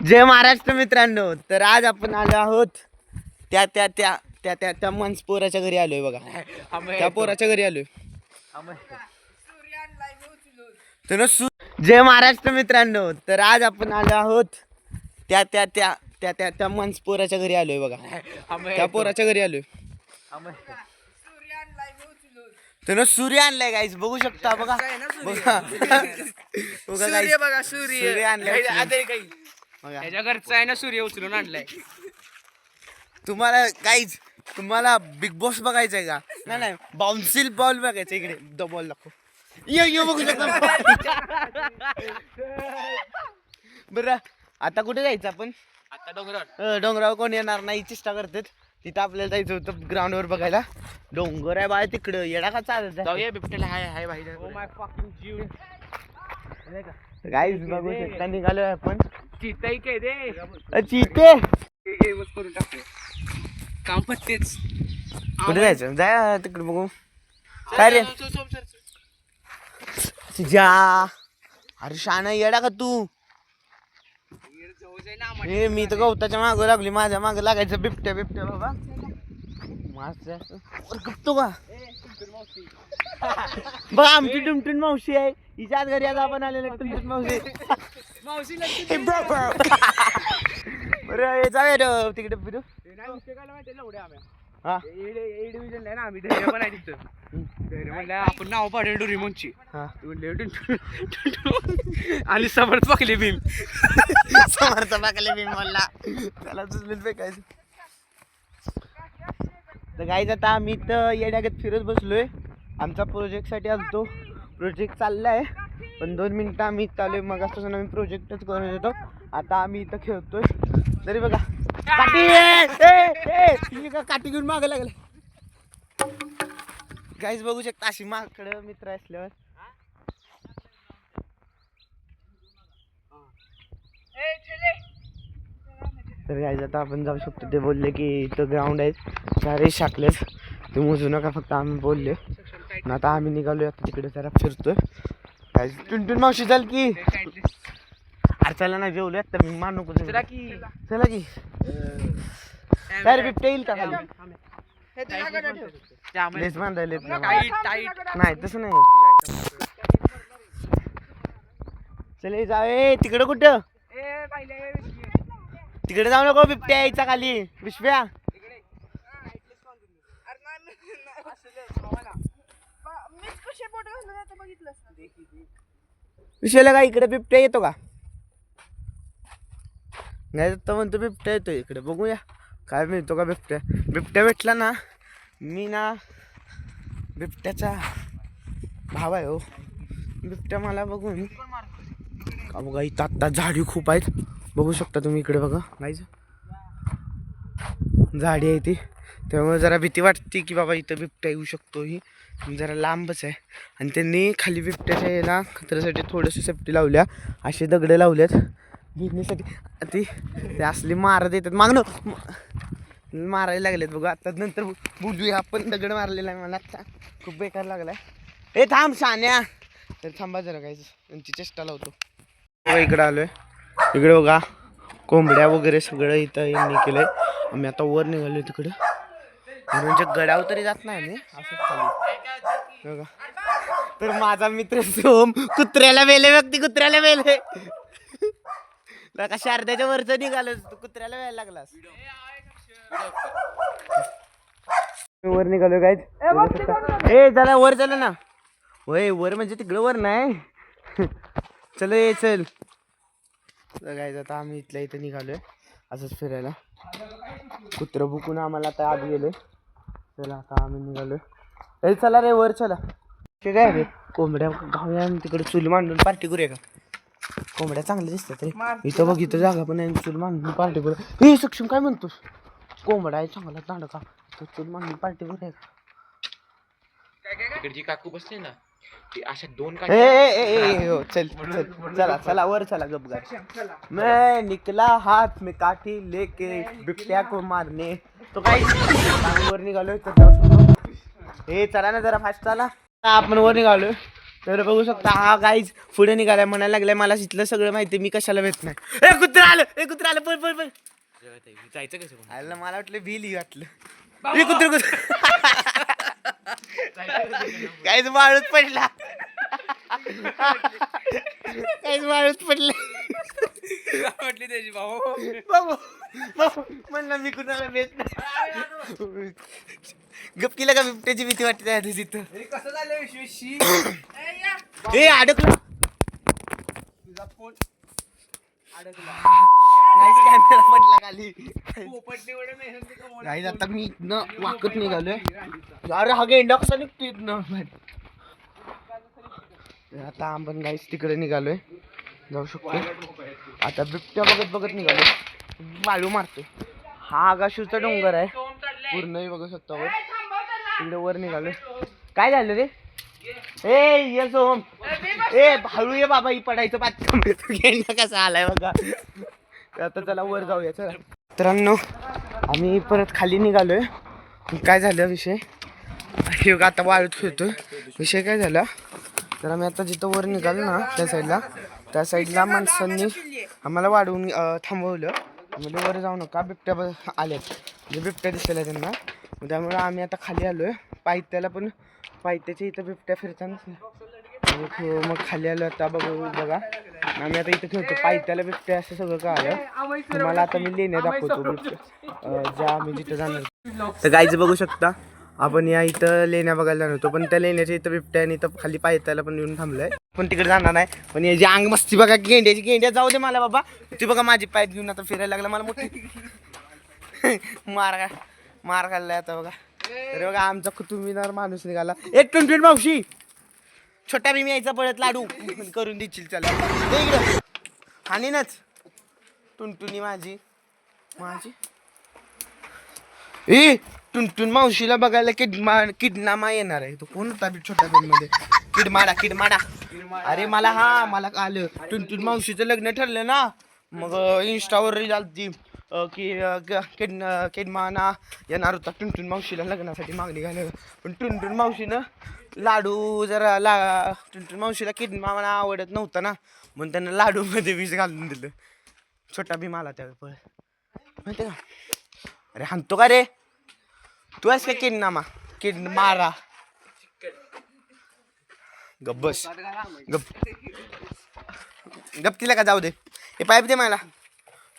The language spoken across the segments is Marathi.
जय महाराष्ट्र मित्रांनो. तर आज आपण आलो आहोत त्या त्या त्या त्या त्या त्या माणस पोराच्या घरी आलोय बघा. त्या पोराच्या घरी आलोय. तर जय महाराष्ट्र मित्रांनो. तर आज आपण आलो आहोत त्या त्या त्या त्या त्या त्या माणस पोराच्या घरी आलोय बघा. त्या पोराच्या घरी आलोय. त्यानं सूर्य आणलाय गाईस, बघू शकता बघा. बघा सूर्य बघा, सूर्य आणलाय. ह्याच्या घरचा आहे ना, सूर्य उचलून आणलाय. तुम्हाला गाईज तुम्हाला बिग बॉस बघायचंय का? नाही नाही, बाउन्सिल बॉल बघायचं. इकडे द बॉल दाखव. ये बघू शकता. बरं आता कुठे जायचं आपण? आता डोंगरावर. डोंगरावर कोण येणार नाही, चेष्टा करतात. तिथं आपल्याला जायचं होतं ग्राउंडवर बघायला. डोंगर आहे बाय तिकडं, येडा का चालत जाऊया बिबट्याला. हाय हाय भाई. ओ माय फकिंग जीव. गाईज बघू शकता, निघालोय आपण. चिताई काय दे चिते करून टाकू. काम पत्तेच. कुठे जायचं? जाय तिकडे बघू. काय रे जा, अरे शाना येडा का तू? हे मी तर गवताच्या मागं लागली, माझ्या मागं लागायचं. बिबट्या बाबा गप्तो का? बघ आमची टुमटुन मावशी आहे. हिच्याच घरी आज आपण आलेले टुमटुन मावशी. बरं जाऊया तिकडे फिरू. हा आपण नाव पाडेल डोरेमोनची. हा आणि समर्थ पकले भीम. समर्थ पाकले मी मला त्याला दुसरीच फेकायचं. तर गाईज आता आम्ही तर येड्यागत फिरत बसलोय. आमचा प्रोजेक्टसाठी आलतो. प्रोजेक्ट चाललाय, पण 2 मिनिटं आम्ही चालू आहे. मगापासून आम्ही प्रोजेक्टच करून येतो. आता आम्ही इथं खेळतोय. तरी बघा काठी काठी घेऊन मागं लागले. गाईज बघू शकता, अशी माकडं मित्र असल्यावर. तर गाईज आता आपण जाऊ शकतो. ते बोलले की इथं ग्राउंड आहे, सारे शाकलेच, ते मोजू नका फक्त. आम्ही बोलले ना. आता आम्ही निघालोय, आता तिकडे जरा फिरतोय. गाईज टुनटुन मावशी चाल की. अरे चला ना, जेवलोय आता मी. मान नको चला की. काय रे बिबट्या येईल का खाली? लेस बांधायला नाही, तसं नाही. चल जावे तिकडं. कुठं तिकडे जाऊ नको, बिबट्या यायचा खाली. विश्व्या विश्व्याला का इकडे बिबट्या येतो का? नाही तर म्हणतो बिबट्या येतो इकडे. बघूया काय मिळतो का बिबट्या. बिबट्या भेटला ना, मी ना बिबट्याचा भाव आहे हो. बिबट्या मला बघून का बघा, इथं आत्ता झाडी खूप आहेत. बघू शकता तुम्ही इकडे बघा गाईज, झाडी आहे ती. त्यामुळे जरा भीती वाटते की बाबा इथं बिबट्या येऊ शकतो. ही जरा लांबच आहे. आणि त्यांनी खाली बिबट्याच्या याला खतऱ्यासाठी थोडंसं सेफ्टी लावल्या. असे दगडे लावल्यात भिजण्यासाठी. ते असली मारत येतात मागणं, मारायला लागलेत बघा. आता नंतर बोलूया आपण. दगड मारलेला आहे मला आता, खूप बेकार लागलाय. ए थांब शान्या. तर थांबा जरा काय, त्यांची चेष्टा लावतो. इकडं आलोय. इकडे बघा कोंबड्या वगैरे सगळं इथं यांनी केलंय. आम्ही आता वर निघालोय तिकडं. म्हणजे गडावर तरी जात नाही आम्ही, असंच खाली बघा. तर माझा मित्र सोम कुत्र्याला मेले व्यक्ती, कुत्र्याला मेले. का शारदाच्या वरचं निघालं, कुत्र्याला वेळायला लागलास. वर निघालो काय. ए चला वर, चला ना. होय वर म्हणजे तिकडं वर नाही. चल ये चल. काय आता आम्ही इथल्या इथं निघालोय असंच फिरायला. कुत्रं भुकून आम्हाला आता आत गेलोय. चला आता आम्ही निघालोय. ए चला रे वर चला. ते काय रे कोंबड्या गावया, तिकडे चूल मांडून पार्टी करूया का? कोंबड्या चांगल्या दिसतात रे. इथं बघ, इथं जागा पण आहे, चूल मांडून पार्टी करूया. हे सक्षम काय म्हणतोस? कोंबडा आहे चांगला दांड का, तर चूल मांडून पार्टी करूया का? इकडची काकू बसली ना, ती अशा 2 हो चल चला चला वर चला. गपगार मैं निकला हाथ में काठी लेके बिबट्या को मारने. तो काय वर निघालोय तर जाऊ शकतो. हे चला ना जरा फास्ट चला. आपण वर निघालोय. तर बघू शकता हा गाईज पुढे निघालाय, म्हणायला लागलाय मला इथलं सगळं माहिती, मी कशाला भेट नाही. ए कुत्र आलं पळ पळ पळ. जायचं कसं आलं मला वाटलं भिली वाटलं. ए कुत्र काहीच वाळूच पडला. काहीच वाळूच पडलं. म्हटली त्याची भाऊ बाबू म्हणलं मी कुणाला भेट नाही. गपकीला का बिबट्याची भीती वाटते आधी तिथं. कसं झालं विश्वेशी ए अडकला तुझा फोन कॅमेरा पडला खाली. पोपट निवडून नाही गाईज आता मी इथनं वाकत निघालोय. अरे हा गेंडा कसा निघतो इथनं. आता आपण गाईज तिकडे निघालोय, जाऊ शकतो. आता बिबट्या बघत निघालोय, वाळू मारतोय. हा आगाशूचा डोंगर आहे पूर्ण बघू शकतो. वर तिकडे वर निघालोय. काय झालं रे? ए ये सोम, ए हळू ये बाबा, ही पडायचं पाच. गेंडा कसा आलाय बघा. आता चला वर जाऊया. चला मित्रांनो, आम्ही परत खाली निघालोय. काय झालं विषय हे बघा, आता वाळूत खेळतोय. विषय काय झाला तर आम्ही आता जिथं वर निघालो ना त्या साईडला माणसांनी आम्हाला वाढवून थांबवलं. म्हणजे वर जाऊ नका, बिबट्या आल्यात, म्हणजे बिबट्या दिसल्या त्यांना. त्यामुळे आम्ही आता खाली आलोय. पायथ्याच्या इथं बिबट्या फिरताना मग खाली आलो. आता बघा आम्ही आता इथं खेळतो. पायथ्याला बिबट्या असं सगळं काय आलं. तुम्हाला आता मी लेण्या दाखवतो ज्या आम्ही जिथं जाणार. तर गाईचं बघू शकता, आपण या इथं लेण्या बघायला जाणार होतो, पण त्या लेण्याच्या इथं बिबट्या आणि इथं खाली पायथ्याला पण येऊन थांबलंय. पण तिकडे जाणार नाही. पण याची अंग मस्ती बघा, गेंड्या जाऊ दे मला बाबा. ती बघा माझी पाय घेऊन आता फिरायला लागला. मला मोठी मार खाल्लाय आता बघा. अरे बघा आमचा कुतुबमिनार माणूस निघाला. एक टुनटुन मावशी, छोटा भीम यायचा पळत लाडू करून देशील. चला इकडं हानीनच टुनटुनी माझी ए टुनटुन मावशीला बघायला किडनामा येणार आहे. तो कोण होता छोट्या भीम मध्ये? किडमाडा. अरे मला आलं. टुनटुन मावशीचं लग्न ठरलं ना, मग इंस्टावर रील आलती की किडमाना येणार होता टुनटुन मावशीला लग्नासाठी मागणी घालायला. पण टुनटुन मावशीनं लाडू टुनटुन मावशीला किडमाना आवडत नव्हता ना, म्हणून त्यांना लाडूमध्ये विष घालून दिलं. छोटा भीम आला त्यावेळी पळ, माहिती का? अरे हाणतो का रे तू? आहेस का किडमारा? गप बस, गप तिला का जाऊ दे. हे पाईप दे मला.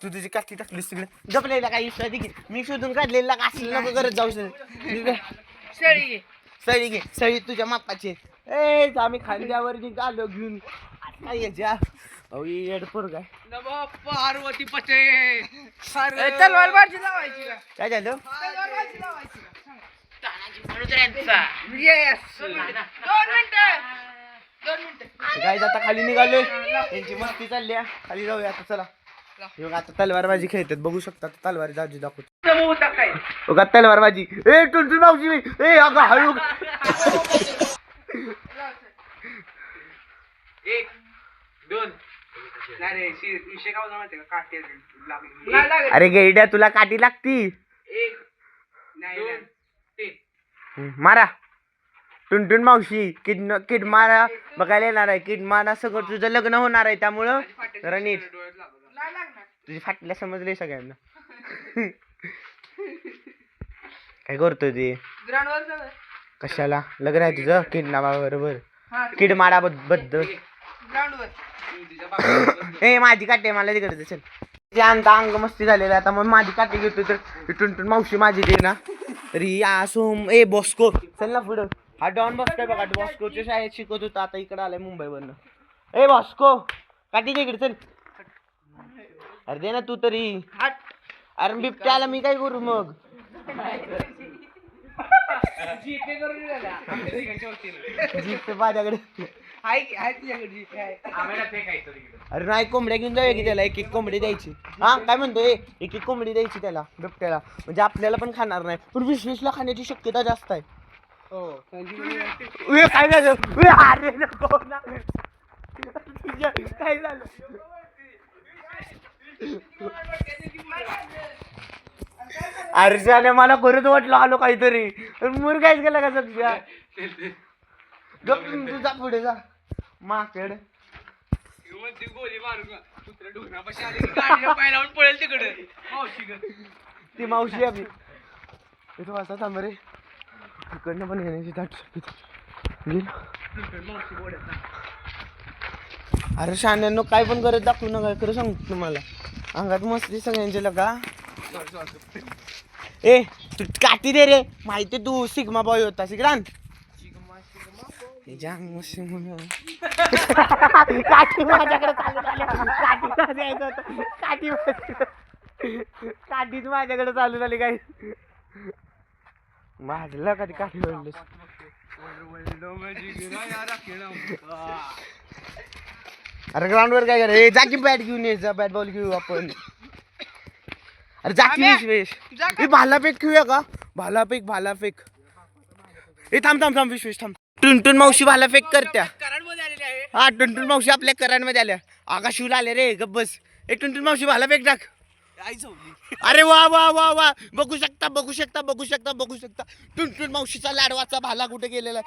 तू तुझी काठी टाकलीस तिकडे. गपलेला काही इष्ट मी शोधून काढलेला का असलं नको करत जाऊ. सळी घे, सळी तुझ्या मापाची. ए आम्ही खांद्यावर आलो घेऊन. येडपोर काय पार्वती पटे तलवार बाजी लावायची का? काय झालं? काय आता खाली निघालोय. त्यांची मस्ती चालली आहे. खाली जाऊया आता. चला आता तलवारबाजी खेळतात, बघू शकता. तलवारी दाजी दाखवतो बघा तलवारबाजी. ए टुनटुन मावशी, ए अगं हळू. एक दोन. अरे गेड्या तुला काठी लागती. एक दोन तीन. मारा. टुनटुन मावशी किडमारा बघायला येणार आहे. किडमारा सगळं तुझं लग्न होणार आहे, त्यामुळं जरा नीट. तुझी फाटल्या समजले सगळ्यांना. काय करतोय ते? कशाला लग्न आहे तुझं? किडनामा बरोबर, किडमारा बद्दल. ए माझी काटे मला तिकडे चल. अंता अंग मस्ती झालेला. आता मग माझी काटे घेतो तर टुनटुन मावशी माझी दे ना. तरी सोम ए बॉस्को चल ना पुढं. हा डॉन बॉस्को बघा, बॉस्कोच्या शाळेत शिकत होता, आता इकडे आलाय मुंबईवरनं. ए बॉस्को काठी दे इकडे चल. अरे दे ना तू तरी. अरे बिबट्याला मी काय करू मग? जीप माझ्याकडे. अरे नाही कोंबड्या घेऊन जाऊया की त्याला. एक कोंबडी द्यायची. हा काय म्हणतोय? एक कोंबडी द्यायची त्याला बिबट्याला, म्हणजे आपल्याला पण खाणार नाही, पण विशेषला खाण्याची शक्यता जास्त आहे. काय झालं? अरे नको ना. काय झालं? अर्जाने मला परत वाटलं आलो काहीतरी. मुरगायच गेला का सगळ्या. गप तुझा पुढे जा. माकड गोळी मारू का कुत्रा डोंगरापाशी आली की गाडीला पाय लावून पळेल तिकडे ती मावशी आपली इथं वाजता थांब रे इकडनं पण येण्याची दाट शक्यता. अरे शान्यांनो काय पण करत दाखवू नका खरं सांगतो तुम्हाला अंगात मस्ती सगळ्यांचे लगा. ए तू काठी दे रे माहिती तू सिग्मा बॉय होता सिग्रांत काठी माझ्याकडे चालू झाली काठी द्यायचं होतं काठीच माझ्याकडे चालू झाली काय माझलं कधी काठी वळलीस. अरे ग्राउंड वर काय करे जा की बॅट घेऊन ये जा बॅट बॉल घेऊ आपण. अरे जा की विश्वेश भाला फेक खेळूया का भाला फेक ए थांब विश्वेश थांब. टुनटुन मावशी भाला फेक करत्या हा टुनटुन मावशी आपल्या करांमध्ये आल्या आकाशीला आले रे गब्बस. ए टुनटुन मावशी भाला फेक टाक. अरे वा वा वा वा बघू शकता टुनटुन मावशीचा लाडवाचा भाला कुठे गेलेला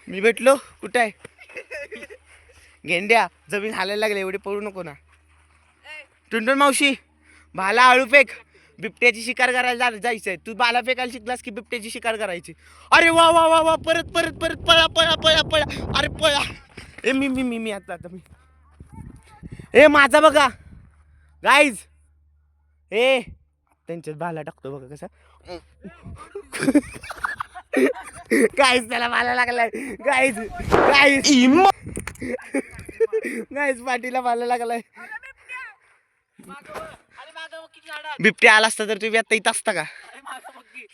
मी भेटलो कुठे आहे गेंड्या जमीन हालायला लागले एवढे पळू नको ना. टुनटुन मावशी भाला आळू फेक बिबट्याची शिकार करायला जायचंय तू भाला फेकायला शिकलास की बिबट्याची शिकार करायची. अरे वा वा वा वा परत पळा अरे पळा ए मी आता मी ए माझा बघा गाईज ए त्यांच्यात भाला टाकतो बघा कसा गाईज त्याला भाला लागलाय गाईज पाठीला भाला लागलाय. बिबट्या आला असता तर तुम्ही आता इथं असता का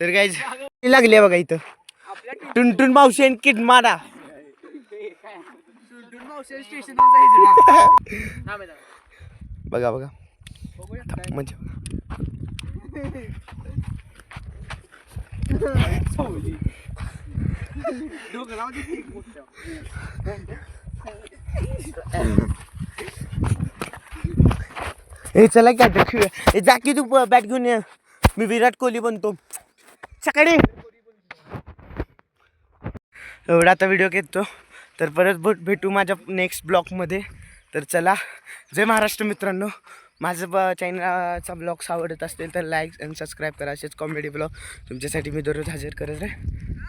तर गाईज लागली बघा इथं टुनटुन मावशी आणि किड मारा बघा म्हणजे हे चला काय खेळूया जा की तू बॅट घेऊन ये मी विराट कोहली बनतो सकाळी. एवढा आता व्हिडिओ घेतो तर परत भेटू माझ्या नेक्स्ट ब्लॉगमध्ये. तर चला जय महाराष्ट्र मित्रांनो. माझं चॅनलचा ब्लॉग्स आवडत असतील तर लाईक आणि सबस्क्राईब करा. असेच कॉमेडी ब्लॉग तुमच्यासाठी मी दररोज हजर करत आहे.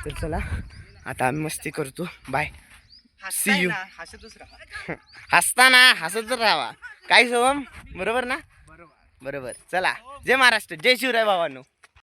तर चला आता आम्ही मस्ती करतो बाय सी यू. हसताना हसत राहावा काय सोहम बरोबर ना बरोबर. चला जय महाराष्ट्र जय शिवराय भावांनो.